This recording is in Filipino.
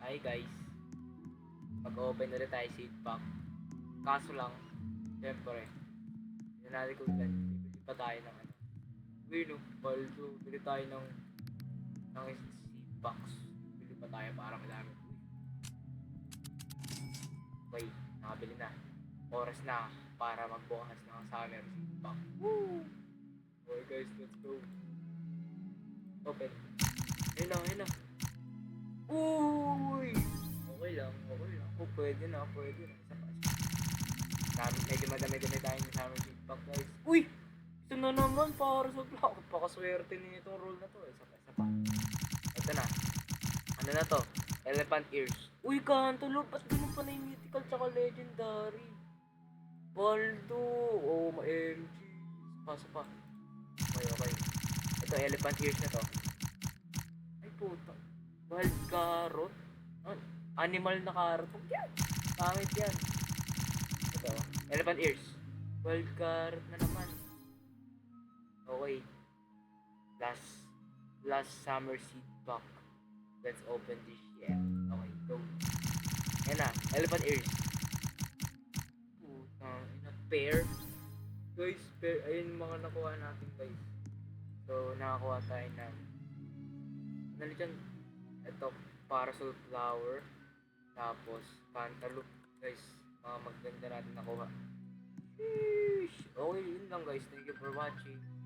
Hi guys, mag-open ulit tayo seed pack. Kaso lang, syempre, hindi natin kung ilan, bibili pa tayo ng ano. Uy no, paldo, bili tayo ng seed packs. Bili pa tayo para madami. Okay, nakabili na. Oras na para magbukas ng summer seed pack. Woo! Okay guys, let's go. Open. Ayun na, ayun na. Uy! Okay lang, okay lang. Oh, pwede na, pwede na. Isa pa, isa pa. Medyo madami-dami tayo ng summer seed pack guys. Uy! Ito na naman para sa vlog. Pakaswerte nito roll na to. Isa pa, isa pa. Ito na. Ano na to? Elephant ears. Uy, Kantalo. Ba't ganun pa na yung mythical tsaka legendary? Baldo. Oh, ma-MG. Sapa, sapa. Okay, okay. Ito, elephant ears na to. Ay, puta. Wild carrot? Ah, animal na carrot. Huwag yan. Pangit yan. Ito, elephant ears. Wild carrot na naman. Okay. Last summer seed pack. Let's open this shit. Okay, go. Yan na, elephant ears. Putang ina, pear. Guys, pear. Ayun yung mga nakuha natin guys. So, nakakuha tayo ng ano dyan? Ito, parasol flower. Tapos, cantaloupe. Guys, mga maganda natin nakuha. Sheesh. Okay, yun lang guys. Thank you for watching.